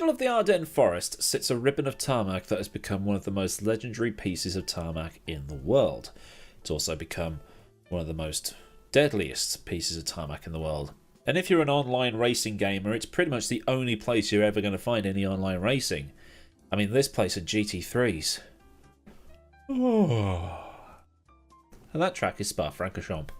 middle of the Ardennes forest sits a ribbon of tarmac that has become one of the most legendary pieces of tarmac in the world. It's also become one of the most deadliest pieces of tarmac in the world. And if you're an online racing gamer, it's pretty much the only place you're ever going to find any online racing. I mean, this place had GT3s. Oh. And that track is Spa-Francorchamps.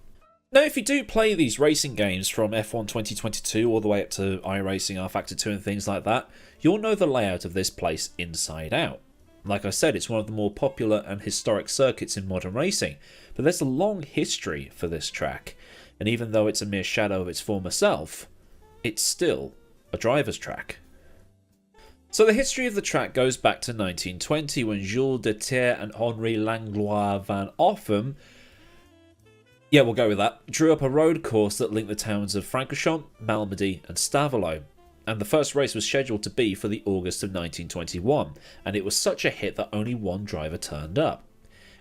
Now, if you do play these racing games from F1 2022 all the way up to iRacing, rFactor 2 and things like that, you'll know the layout of this place inside out. Like I said, it's one of the more popular and historic circuits in modern racing, but there's a long history for this track, and even though it's a mere shadow of its former self, it's still a driver's track. So the history of the track goes back to 1920 when Jules Deterre and Henri Langlois van Offen, yeah, we'll go with that, drew up a road course that linked the towns of Francorchamps, Malmedy and Stavelot. And the first race was scheduled to be for the August of 1921, and it was such a hit that only one driver turned up.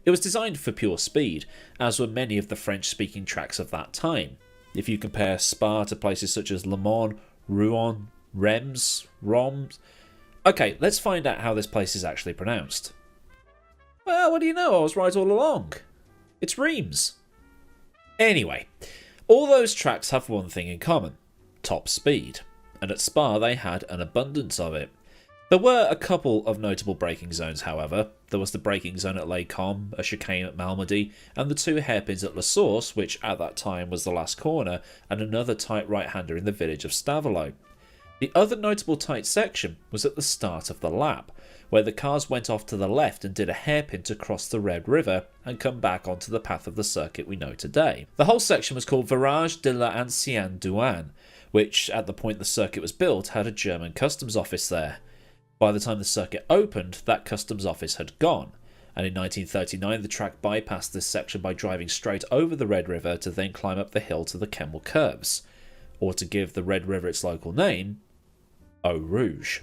It was designed for pure speed, as were many of the French-speaking tracks of that time. If you compare Spa to places such as Le Mans, Rouen, Reims, Roms... Okay, let's find out how this place is actually pronounced. Well, what do you know? I was right all along. It's Reims. Anyway, all those tracks have one thing in common: top speed. And at Spa they had an abundance of it. There were a couple of notable braking zones, however. There was the braking zone at Les Combes, a chicane at Malmedy, and the two hairpins at La Source, which at that time was the last corner, and another tight right-hander in the village of Stavelot. The other notable tight section was at the start of the lap, where the cars went off to the left and did a hairpin to cross the Red River and come back onto the path of the circuit we know today. The whole section was called Virage de la Ancienne Douane, which, at the point the circuit was built, had a German customs office there. By the time the circuit opened, that customs office had gone, and in 1939 the track bypassed this section by driving straight over the Red River to then climb up the hill to the Kemmel Curves, or to give the Red River its local name, Eau Rouge.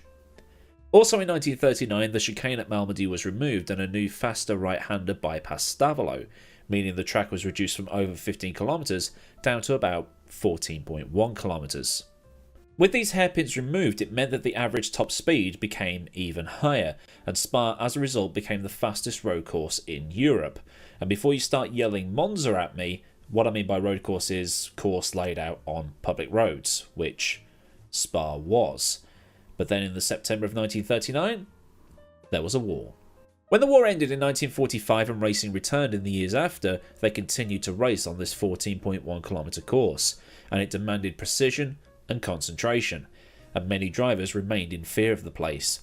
Also in 1939, the chicane at Malmedy was removed and a new faster right-hander bypassed Stavelot, meaning the track was reduced from over 15 kilometres down to about 14.1 kilometres. With these hairpins removed, it meant that the average top speed became even higher, and Spa as a result became the fastest road course in Europe. And before you start yelling Monza at me, what I mean by road course is course laid out on public roads, which Spa was. But then in the September of 1939, there was a war. When the war ended in 1945 and racing returned in the years after, they continued to race on this 14.1 kilometre course, and it demanded precision and concentration, and many drivers remained in fear of the place.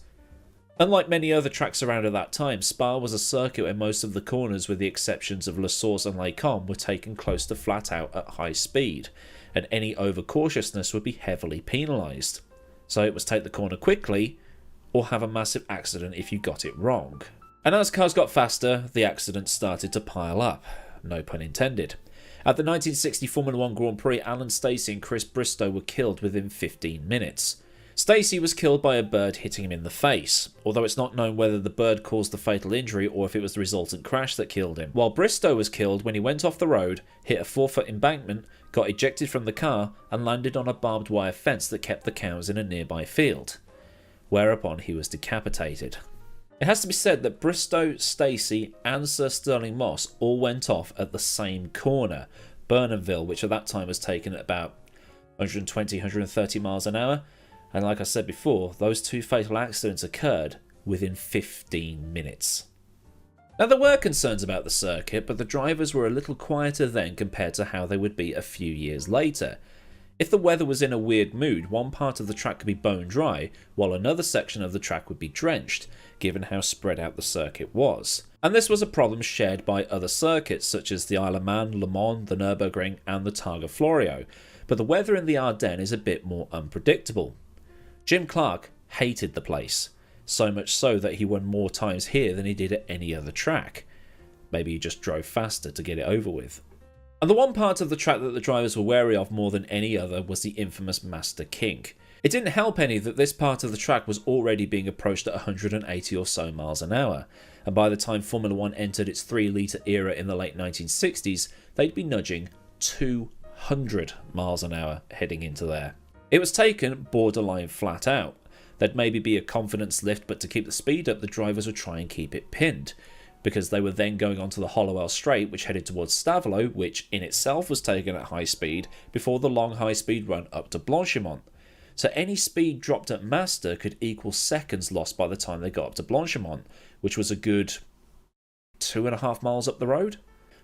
Unlike many other tracks around at that time, Spa was a circuit where most of the corners, with the exceptions of La Source and Les Combes, were taken close to flat out at high speed, and any over-cautiousness would be heavily penalised. So it was take the corner quickly, or have a massive accident if you got it wrong. And as cars got faster, the accidents started to pile up. No pun intended. At the 1960 Formula 1 Grand Prix, Alan Stacey and Chris Bristow were killed within 15 minutes. Stacey was killed by a bird hitting him in the face, although it's not known whether the bird caused the fatal injury or if it was the resultant crash that killed him. While Bristow was killed when he went off the road, hit a 4-foot embankment, got ejected from the car and landed on a barbed wire fence that kept the cows in a nearby field, whereupon he was decapitated. It has to be said that Bristow, Stacey and Sir Stirling Moss all went off at the same corner, Burnhamville, which at that time was taken at about 120-130 miles an hour. And like I said before, those two fatal accidents occurred within 15 minutes. Now there were concerns about the circuit, but the drivers were a little quieter then compared to how they would be a few years later. If the weather was in a weird mood, one part of the track could be bone dry, while another section of the track would be drenched, given how spread out the circuit was. And this was a problem shared by other circuits, such as the Isle of Man, Le Mans, the Nürburgring and the Targa Florio, but the weather in the Ardennes is a bit more unpredictable. Jim Clark hated the place, so much so that he won more times here than he did at any other track. Maybe he just drove faster to get it over with. And the one part of the track that the drivers were wary of more than any other was the infamous Master Kink. It didn't help any that this part of the track was already being approached at 180 or so miles an hour, and by the time Formula 1 entered its 3-litre era in the late 1960s, they'd be nudging 200 miles an hour heading into there. It was taken borderline flat out, There'd maybe be a confidence lift, but to keep the speed up, the drivers would try and keep it pinned, because they were then going onto the Hollowell Straight, which headed towards Stavelot, which in itself was taken at high speed, before the long high-speed run up to Blanchimont. So any speed dropped at Master could equal seconds lost by the time they got up to Blanchimont, which was a good 2.5 miles up the road.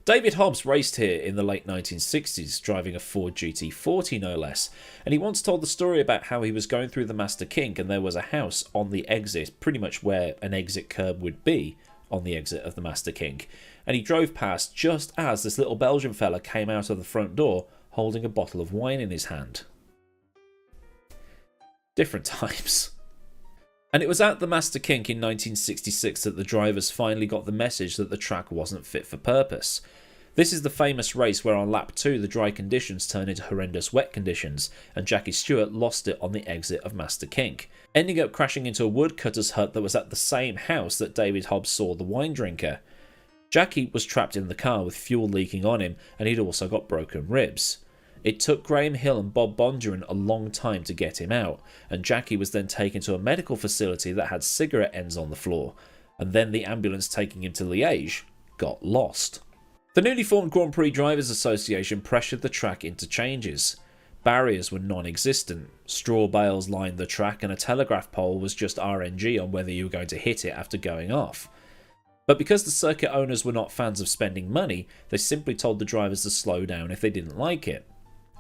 David Hobbs raced here in the late 1960s, driving a Ford GT40 no less, and he once told the story about how he was going through the Master Kink and there was a house on the exit, pretty much where an exit curb would be on the exit of the Master Kink, and he drove past just as this little Belgian fella came out of the front door holding a bottle of wine in his hand. Different times. And it was at the Master Kink in 1966 that the drivers finally got the message that the track wasn't fit for purpose. This is the famous race where on lap 2 the dry conditions turned into horrendous wet conditions, and Jackie Stewart lost it on the exit of Master Kink, ending up crashing into a woodcutter's hut that was at the same house that David Hobbs saw the wine drinker. Jackie was trapped in the car with fuel leaking on him, and he'd also got broken ribs. It took Graham Hill and Bob Bondurant a long time to get him out, and Jackie was then taken to a medical facility that had cigarette ends on the floor, and then the ambulance taking him to Liège got lost. The newly formed Grand Prix Drivers Association pressured the track into changes. Barriers were non-existent, straw bales lined the track, and a telegraph pole was just RNG on whether you were going to hit it after going off. But because the circuit owners were not fans of spending money, they simply told the drivers to slow down if they didn't like it.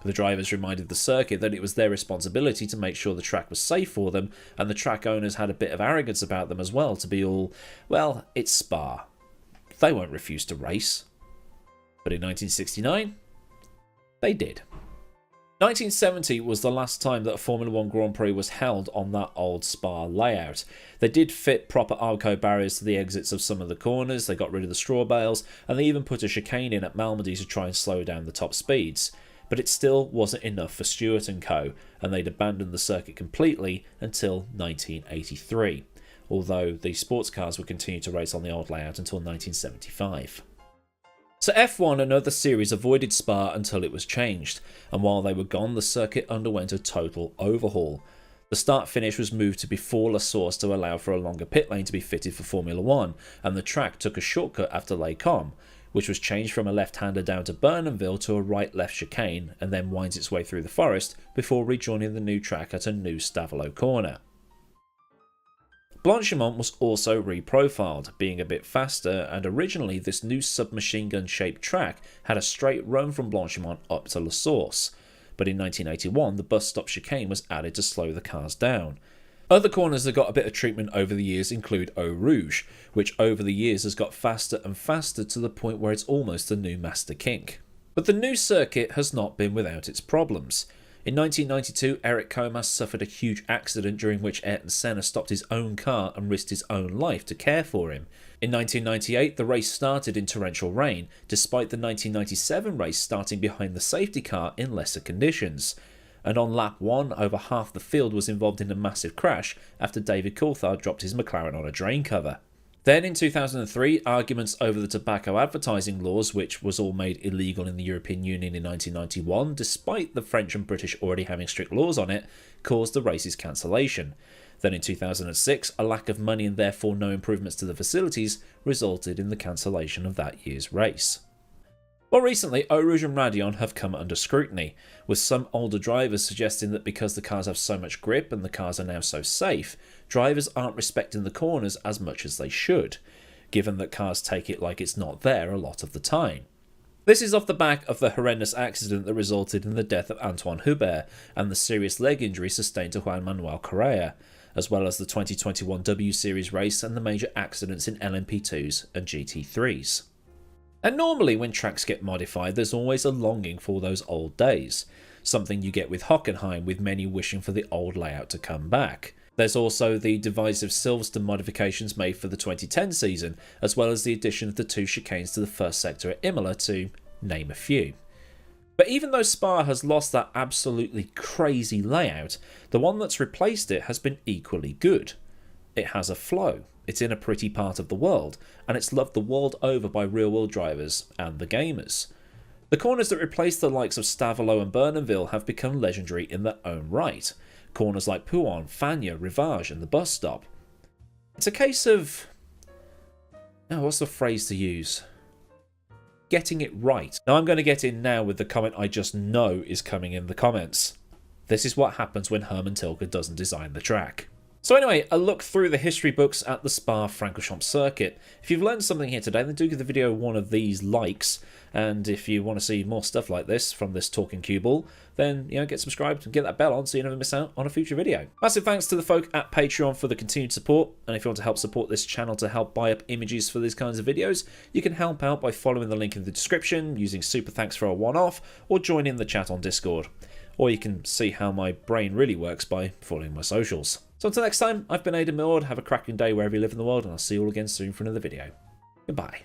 The drivers reminded the circuit that it was their responsibility to make sure the track was safe for them, and the track owners had a bit of arrogance about them as well, to be all, well, it's Spa. They won't refuse to race. But in 1969, they did. 1970 was the last time that a Formula 1 Grand Prix was held on that old Spa layout. They did fit proper Arco barriers to the exits of some of the corners, they got rid of the straw bales, and they even put a chicane in at Malmedy to try and slow down the top speeds. But it still wasn't enough for Stewart & Co, and they'd abandoned the circuit completely until 1983, although the sports cars would continue to race on the old layout until 1975. So F1 and other series avoided Spa until it was changed, and while they were gone the circuit underwent a total overhaul. The start-finish was moved to before La Source to allow for a longer pit lane to be fitted for Formula 1, and the track took a shortcut after Les Combes, which was changed from a left-hander down to Burnhamville to a right-left chicane, and then winds its way through the forest before rejoining the new track at a new Stavelot corner. Blanchimont was also reprofiled, being a bit faster, and originally this new submachine gun shaped track had a straight run from Blanchimont up to La Source, but in 1981 the bus stop chicane was added to slow the cars down. Other corners that got a bit of treatment over the years include Eau Rouge, which over the years has got faster and faster to the point where it's almost a new Master Kink. But the new circuit has not been without its problems. In 1992, Eric Comas suffered a huge accident during which Ayrton Senna stopped his own car and risked his own life to care for him. In 1998, the race started in torrential rain, despite the 1997 race starting behind the safety car in lesser conditions. And on lap 1, over half the field was involved in a massive crash after David Coulthard dropped his McLaren on a drain cover. Then in 2003, arguments over the tobacco advertising laws, which was all made illegal in the European Union in 1991, despite the French and British already having strict laws on it, caused the race's cancellation. Then in 2006, a lack of money and therefore no improvements to the facilities resulted in the cancellation of that year's race. Well, recently, Eau Rouge and Raidillon have come under scrutiny, with some older drivers suggesting that because the cars have so much grip and the cars are now so safe, drivers aren't respecting the corners as much as they should, given that cars take it like it's not there a lot of the time. This is off the back of the horrendous accident that resulted in the death of Antoine Hubert and the serious leg injury sustained to Juan Manuel Correa, as well as the 2021 W Series race and the major accidents in LMP2s and GT3s. And normally when tracks get modified, there's always a longing for those old days, something you get with Hockenheim, with many wishing for the old layout to come back. There's also the divisive Silverstone modifications made for the 2010 season, as well as the addition of the 2 chicanes to the first sector at Imola, to name a few. But even though Spa has lost that absolutely crazy layout, the one that's replaced it has been equally good. It has a flow. It's in a pretty part of the world, and it's loved the world over by real-world drivers and the gamers. The corners that replaced the likes of Stavelot and Burnhamville have become legendary in their own right. corners like Pouhon, Fagnes, Rivage and the bus stop. It's a case of... oh, what's the phrase to use? Getting it right. Now I'm going to get in now with the comment I just know is coming in the comments. This is what happens when Hermann Tilke doesn't design the track. So anyway, a look through the history books at the Spa-Francorchamps circuit. If you've learned something here today, then do give the video one of these likes. And if you want to see more stuff like this from this Talking Cue Ball, then get subscribed and get that bell on so you never miss out on a future video. Massive thanks to the folk at Patreon for the continued support. And if you want to help support this channel to help buy up images for these kinds of videos, you can help out by following the link in the description, using super thanks for a one-off, or joining the chat on Discord. Or you can see how my brain really works by following my socials. So until next time, I've been Millward. Have a cracking day wherever you live in the world, and I'll see you all again soon for another video. Goodbye.